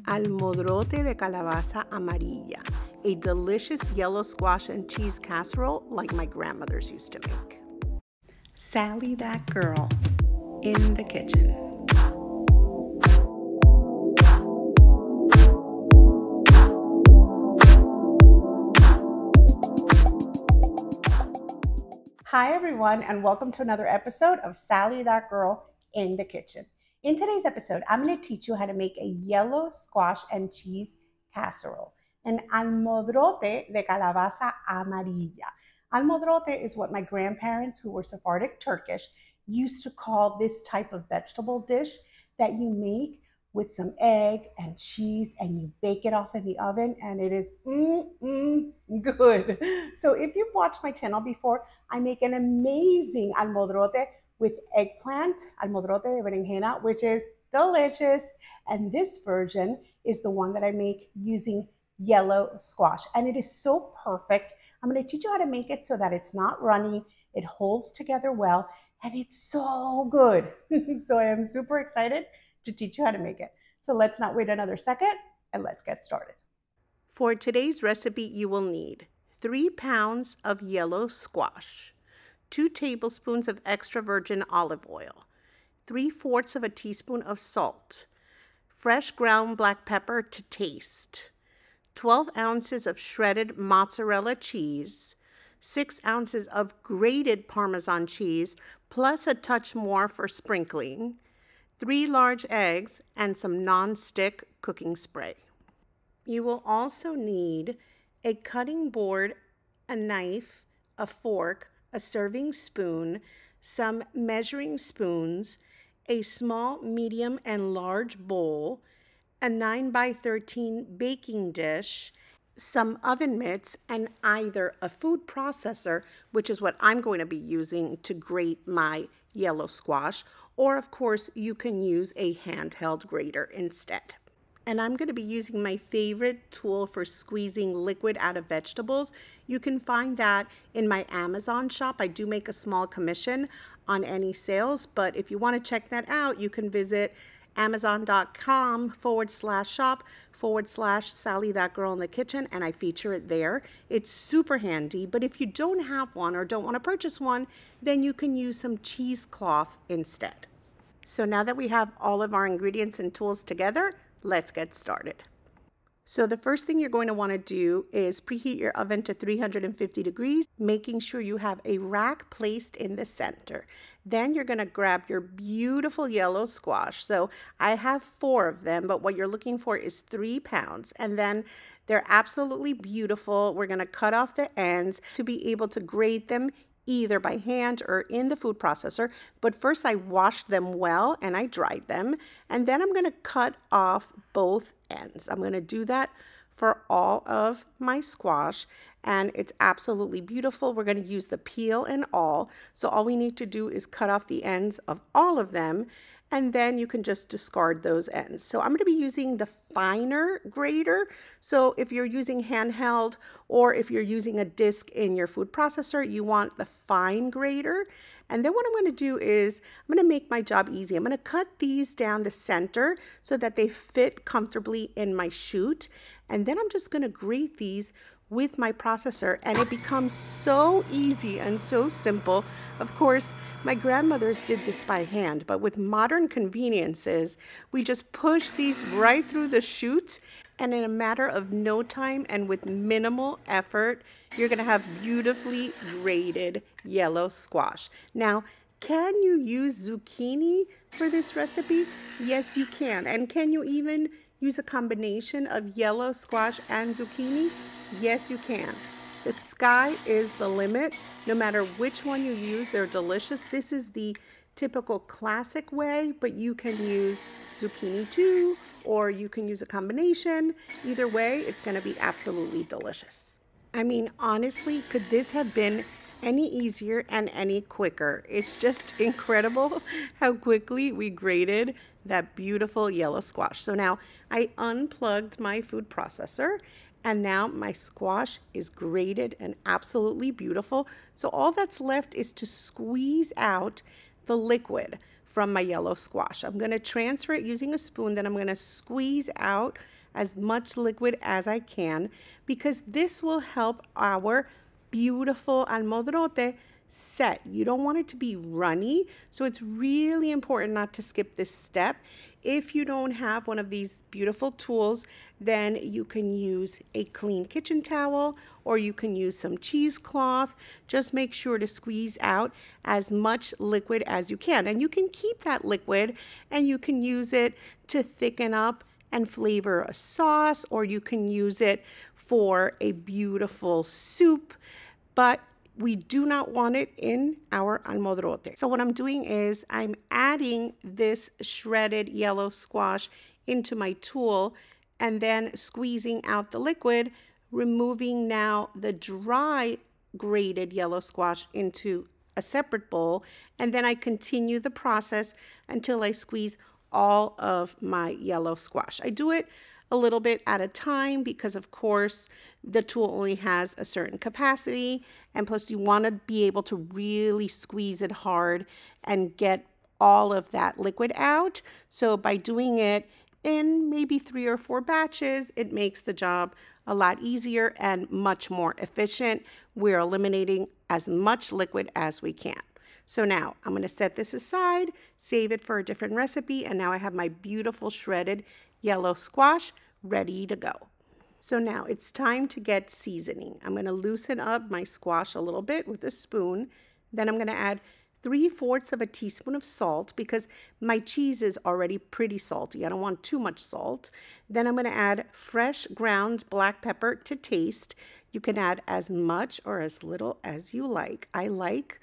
Almodrote de Calabaza Amarilla, a delicious yellow squash and cheese casserole like my grandmothers used to make. Sally that girl in the kitchen. Hi everyone, and welcome to another episode of Sally that girl in the kitchen. In today's episode, I'm going to teach you how to make a yellow squash and cheese casserole, an almodrote de calabaza amarilla. Almodrote is what my grandparents, who were Sephardic-Turkish, used to call this type of vegetable dish that you make with some egg and cheese and you bake it off in the oven, and it is good. So if you've watched my channel before, I make an amazing almodrote with eggplant, almodrote de berenjena, which is delicious. And this version is the one that I make using yellow squash. And it is so perfect. I'm going to teach you how to make it so that it's not runny, it holds together well, and it's so good. So I am super excited to teach you how to make it. So let's not wait another second and let's get started. For today's recipe, you will need 3 pounds of yellow squash, 2 tablespoons of extra virgin olive oil, 3/4 of a teaspoon of salt, fresh ground black pepper to taste, 12 ounces of shredded mozzarella cheese, 6 ounces of grated Parmesan cheese, plus a touch more for sprinkling, 3 large eggs, and some non-stick cooking spray. You will also need a cutting board, a knife, a fork, a serving spoon, some measuring spoons, a small, medium, and large bowl, a 9x13 baking dish, some oven mitts, and either a food processor, which is what I'm going to be using to grate my yellow squash, or of course you can use a handheld grater instead. And I'm going to be using my favorite tool for squeezing liquid out of vegetables. You can find that in my Amazon shop. I do make a small commission on any sales, but if you want to check that out, you can visit amazon.com/shop/Sally that girl in the kitchen, and I feature it there. It's super handy, but if you don't have one or don't want to purchase one, then you can use some cheesecloth instead. So now that we have all of our ingredients and tools together, let's get started. So the first thing you're going to want to do is preheat your oven to 350 degrees, making sure you have a rack placed in the center. Then you're going to grab your beautiful yellow squash. So I have 4 of them, but what you're looking for is 3 pounds. And then they're absolutely beautiful. We're going to cut off the ends to be able to grate them either by hand or in the food processor. But first I washed them well and I dried them. And then I'm going to cut off both ends. I'm going to do that for all of my squash, and it's absolutely beautiful. We're going to use the peel and all. So all we need to do is cut off the ends of all of them, and then you can just discard those ends. So I'm going to be using the finer grater. So if you're using handheld or if you're using a disc in your food processor, you want the fine grater. And then what I'm going to do is I'm going to make my job easy. I'm going to cut these down the center so that they fit comfortably in my chute. And then I'm just going to grate these with my processor, and it becomes so easy and so simple. Of course, my grandmothers did this by hand, but with modern conveniences, we just push these right through the chute, and in a matter of no time and with minimal effort, you're going to have beautifully grated yellow squash. Now, can you use zucchini for this recipe? Yes, you can. And can you even use a combination of yellow squash and zucchini? Yes, you can. The sky is the limit. No matter which one you use, they're delicious. This is the typical classic way, but you can use zucchini too, or you can use a combination. Either way, it's going to be absolutely delicious. I mean, honestly, could this have been any easier and any quicker? It's just incredible how quickly we grated that beautiful yellow squash. So now I unplugged my food processor, and now my squash is grated and absolutely beautiful. So all that's left is to squeeze out the liquid from my yellow squash. I'm going to transfer it using a spoon, then I'm going to squeeze out as much liquid as I can, because this will help our beautiful almodrote set. You don't want it to be runny, so it's really important not to skip this step. If you don't have one of these beautiful tools, then you can use a clean kitchen towel, or you can use some cheesecloth. Just make sure to squeeze out as much liquid as you can. And you can keep that liquid and you can use it to thicken up and flavor a sauce, or you can use it for a beautiful soup, but we do not want it in our almodrote. So what I'm doing is I'm adding this shredded yellow squash into my tool and then squeezing out the liquid, removing now the dry grated yellow squash into a separate bowl, and then I continue the process until I squeeze all of my yellow squash. I do it a little bit at a time because, of course, the tool only has a certain capacity, and plus you want to be able to really squeeze it hard and get all of that liquid out. So by doing it in maybe 3 or 4 batches, it makes the job a lot easier and much more efficient. We're eliminating as much liquid as we can. So now I'm going to set this aside, save it for a different recipe, and now I have my beautiful shredded yellow squash ready to go. So now it's time to get seasoning. I'm going to loosen up my squash a little bit with a spoon. Then I'm going to add 3/4 of a teaspoon of salt, because my cheese is already pretty salty. I don't want too much salt. Then I'm going to add fresh ground black pepper to taste. You can add as much or as little as you like. I like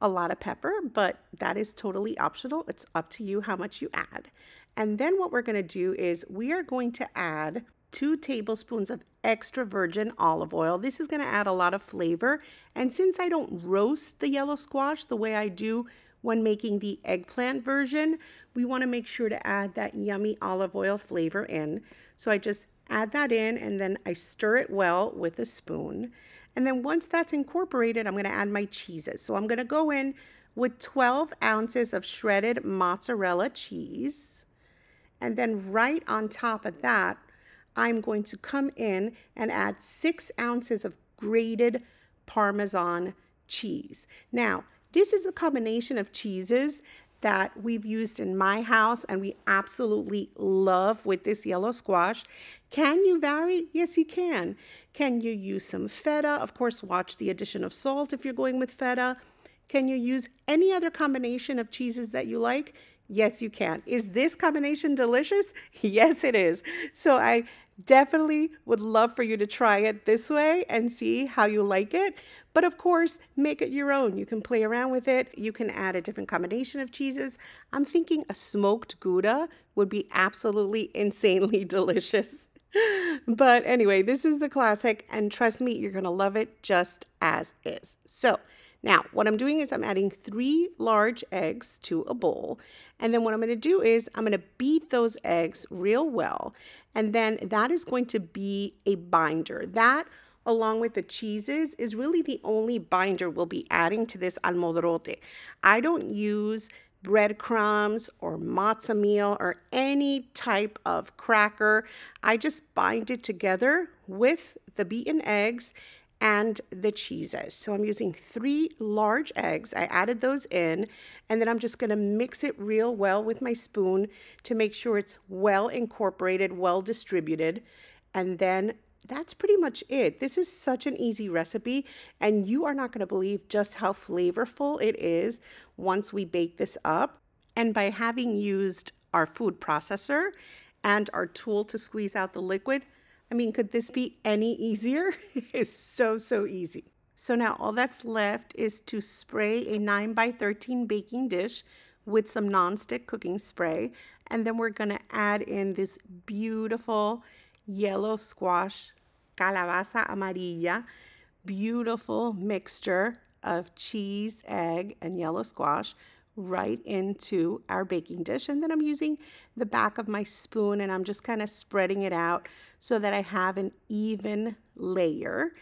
a lot of pepper, but that is totally optional. It's up to you how much you add. And then what we're going to do is we are going to add 2 tablespoons of extra virgin olive oil. This is going to add a lot of flavor. And since I don't roast the yellow squash the way I do when making the eggplant version, we want to make sure to add that yummy olive oil flavor in. So I just add that in, and then I stir it well with a spoon. And then once that's incorporated, I'm going to add my cheeses. So I'm going to go in with 12 ounces of shredded mozzarella cheese. And then right on top of that, I'm going to come in and add 6 ounces of grated Parmesan cheese. Now, this is a combination of cheeses that we've used in my house and we absolutely love with this yellow squash. Can you vary? Yes, you can. Can you use some feta? Of course, watch the addition of salt if you're going with feta. Can you use any other combination of cheeses that you like? Yes, you can. Is this combination delicious? Yes, it is. So I definitely would love for you to try it this way and see how you like it. But of course, make it your own. You can play around with it. You can add a different combination of cheeses. I'm thinking a smoked Gouda would be absolutely insanely delicious. But anyway, this is the classic, and trust me, you're going to love it just as is. So now what I'm doing is I'm adding 3 large eggs to a bowl. And then what I'm going to do is I'm going to beat those eggs real well. And then that is going to be a binder. That, along with the cheeses, is really the only binder we'll be adding to this almodrote. I don't use breadcrumbs or matzo meal or any type of cracker. I just bind it together with the beaten eggs and the cheeses. So I'm using 3 large eggs. I added those in, and then I'm just going to mix it real well with my spoon to make sure it's well incorporated, well distributed. And then that's pretty much it. This is such an easy recipe, and you are not going to believe just how flavorful it is once we bake this up. And by having used our food processor and our tool to squeeze out the liquid, I mean, could this be any easier? It's so easy. So now all that's left is to spray a 9x13 baking dish with some nonstick cooking spray. And then we're going to add in this beautiful yellow squash, Calabaza Amarilla, beautiful mixture of cheese, egg, and yellow squash right into our baking dish. And then I'm using the back of my spoon and I'm just kind of spreading it out so that I have an even layer.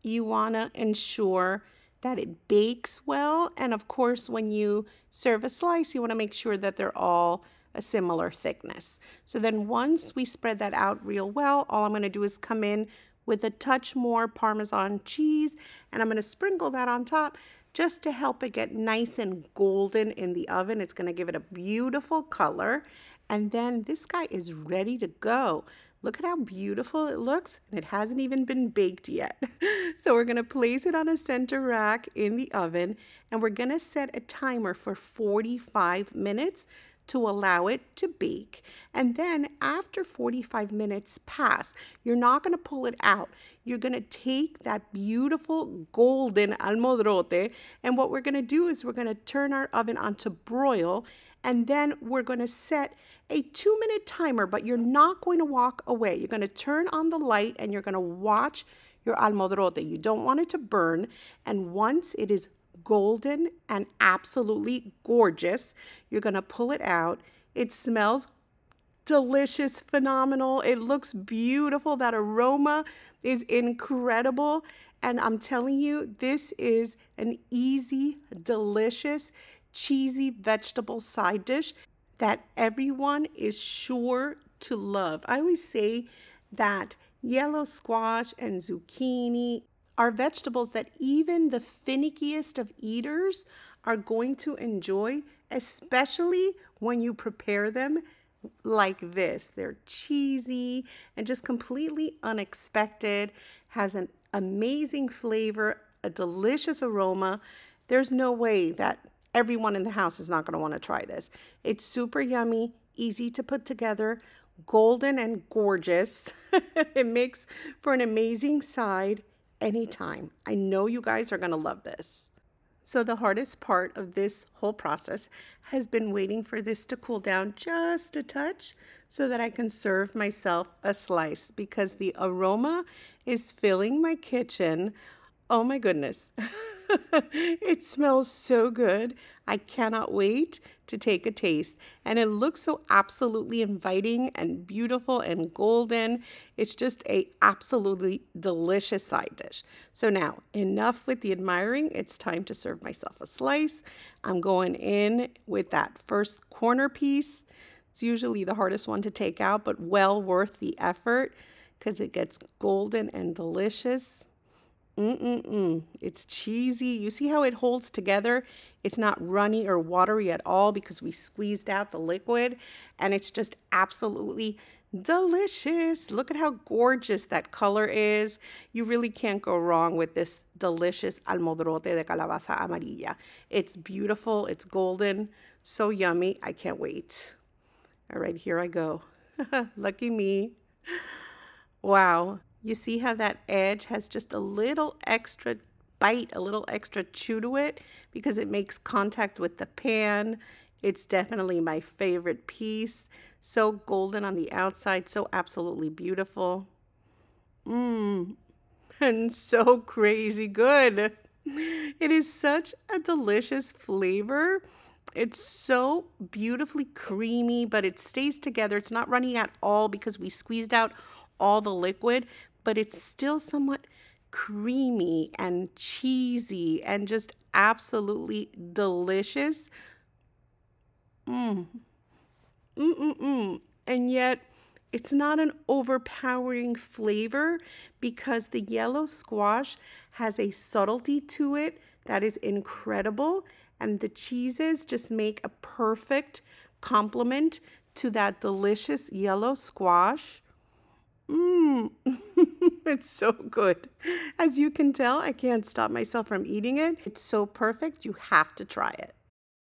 You want to ensure that it bakes well. And of course, when you serve a slice, you want to make sure that they're all a similar thickness. So then once we spread that out real well, all I'm going to do is come in with a touch more Parmesan cheese, and I'm going to sprinkle that on top just to help it get nice and golden in the oven. It's going to give it a beautiful color. And then this guy is ready to go. Look at how beautiful it looks, and it hasn't even been baked yet. So we're gonna place it on a center rack in the oven, and we're gonna set a timer for 45 minutes to allow it to bake. And then after 45 minutes pass, you're not gonna pull it out. You're gonna take that beautiful golden almodrote, and what we're gonna do is we're gonna turn our oven on to broil, and then we're gonna set a 2-minute timer, but you're not going to walk away. You're going to turn on the light and you're going to watch your almodrote. You don't want it to burn. And once it is golden and absolutely gorgeous, you're going to pull it out. It smells delicious, phenomenal. It looks beautiful. That aroma is incredible. And I'm telling you, this is an easy, delicious, cheesy vegetable side dish that everyone is sure to love. I always say that yellow squash and zucchini are vegetables that even the finickiest of eaters are going to enjoy, especially when you prepare them like this. They're cheesy and just completely unexpected, has an amazing flavor, a delicious aroma. There's no way that everyone in the house is not going to want to try this. It's super yummy, easy to put together, golden and gorgeous. It makes for an amazing side anytime. I know you guys are going to love this. So the hardest part of this whole process has been waiting for this to cool down just a touch so that I can serve myself a slice, because the aroma is filling my kitchen. Oh my goodness. It smells so good. I cannot wait to take a taste. And it looks so absolutely inviting and beautiful and golden. It's just a absolutely delicious side dish. So now, enough with the admiring. It's time to serve myself a slice. I'm going in with that first corner piece. It's usually the hardest one to take out, but well worth the effort because it gets golden and delicious. It's cheesy. You see how it holds together? It's not runny or watery at all because we squeezed out the liquid, and it's just absolutely delicious. Look at how gorgeous that color is. You really can't go wrong with this delicious Almodrote de Calabaza Amarilla. It's beautiful. It's golden. So yummy. I can't wait. All right, here I go. Lucky me. Wow. You see how that edge has just a little extra bite, a little extra chew to it because it makes contact with the pan. It's definitely my favorite piece. So golden on the outside, so absolutely beautiful. And so crazy good. It is such a delicious flavor. It's so beautifully creamy, but it stays together. It's not running at all because we squeezed out all the liquid, but it's still somewhat creamy and cheesy and just absolutely delicious. And yet it's not an overpowering flavor because the yellow squash has a subtlety to it that is incredible, and the cheeses just make a perfect complement to that delicious yellow squash. It's so good. As you can tell, I can't stop myself from eating it. It's so perfect. You have to try it.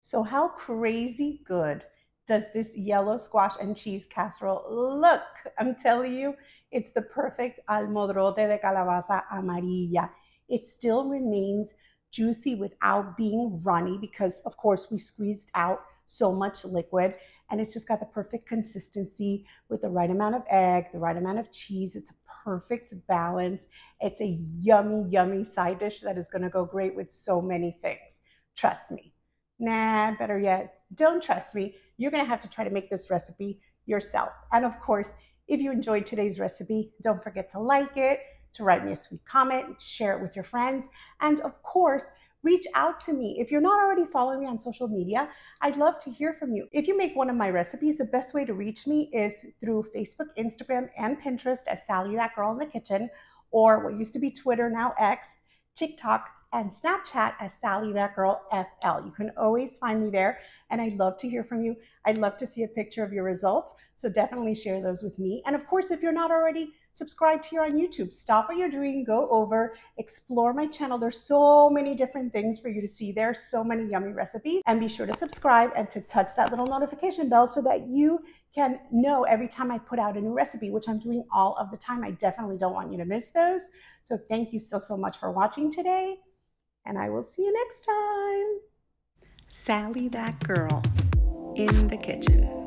So how crazy good does this yellow squash and cheese casserole look? I'm telling you, it's the perfect Almodrote de Calabaza Amarilla. It still remains juicy without being runny because, of course, we squeezed out so much liquid, and it's just got the perfect consistency with the right amount of egg, the right amount of cheese. It's a perfect balance. It's a yummy, yummy side dish that is going to go great with so many things. Trust me. Nah, better yet, don't trust me. You're going to have to try to make this recipe yourself. And of course, if you enjoyed today's recipe, don't forget to like it, to write me a sweet comment, share it with your friends, and of course, reach out to me. If you're not already following me on social media, I'd love to hear from you. If you make one of my recipes, the best way to reach me is through Facebook, Instagram, and Pinterest as Sally That Girl in the Kitchen, or what used to be Twitter, now X, TikTok, and Snapchat as Sally That Girl FL. You can always find me there, and I'd love to hear from you. I'd love to see a picture of your results, so definitely share those with me. And of course, if you're not already subscribed here on YouTube, stop what you're doing, go over, explore my channel. There's so many different things for you to see there, so many yummy recipes, and be sure to subscribe and to touch that little notification bell so that you can know every time I put out a new recipe, which I'm doing all of the time. I definitely don't want you to miss those. So thank you so much for watching today, and I will see you next time. Sally That Girl in the Kitchen.